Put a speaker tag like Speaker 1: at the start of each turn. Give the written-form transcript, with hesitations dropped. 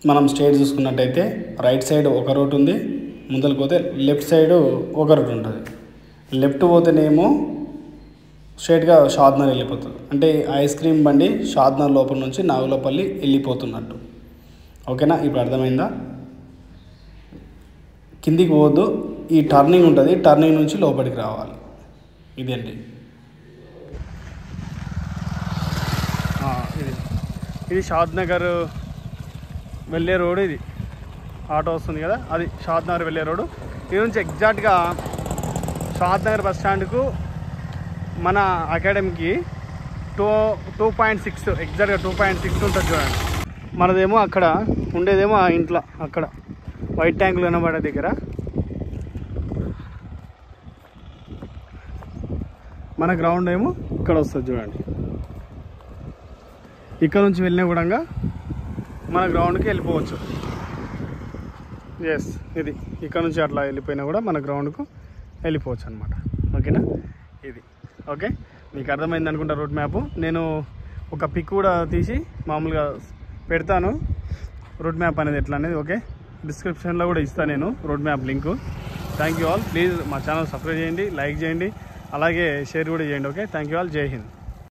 Speaker 1: మనం స్ట్రైట్ చూసుకున్నట్టయితే right side ఒక రూట్ ఉంది, ముందరికి పోతే లెఫ్ట్ సైడ్ ఒక రూట్ ఉంటుంది. లెఫ్ట్ పోతేనేమో స్ట్రైట్గా షాద్నగర్ వెళ్ళిపోతుంది. అంటే ఐస్ క్రీమ్ బండి షాద్నగర్ లోపల నుంచి నాగులపల్లి వెళ్ళిపోతున్నట్టు. ఓకేనా, ఇప్పుడు అర్థమైందా? కిందికి పోవద్దు, ఈ టర్నింగ్ ఉంటుంది, టర్నింగ్ నుంచి లోపలికి రావాలి. ఇదేంటి ఇది షాద్నగర్ వెళ్ళే రోడ్. ఇది ఆటో వస్తుంది కదా, అది షాద్నగర్ వెళ్ళే రోడ్డు. ఇది నుంచి ఎగ్జాక్ట్గా షాద్నగర్ బస్ స్టాండ్కు మన అకాడమీకి 2.6 ఎగ్జాక్ట్గా 2.6 ఉంటుంది చూడండి. మనదేమో అక్కడ ఉండేదేమో ఆ ఇంట్లో, అక్కడ వైట్ ట్యాంకులు కనబడే దగ్గర. మన గ్రౌండ్ ఏమో ఇక్కడ వస్తుంది చూడండి. ఇక్కడ నుంచి వెళ్ళినా కూడా మన గ్రౌండ్కి వెళ్ళిపోవచ్చు. ఎస్, ఇది ఇక్కడ నుంచి అట్లా వెళ్ళిపోయినా కూడా మన గ్రౌండ్కు వెళ్ళిపోవచ్చు అనమాట. ఓకేనా, ఇది ఓకే. మీకు అర్థమైంది అనుకుంటా రూట్ మ్యాప్. నేను ఒక పిక్ కూడా తీసి మామూలుగా పెడతాను రూట్ మ్యాప్ అనేది ఎట్లా అనేది. ఓకే, డిస్క్రిప్షన్లో కూడా ఇస్తాను నేను route map link. Thank you all. Please మా ఛానల్ సబ్స్క్రైబ్ చేయండి, లైక్ చేయండి, అలాగే షేర్ కూడా చేయండి. Okay, thank you all. జై హింద్.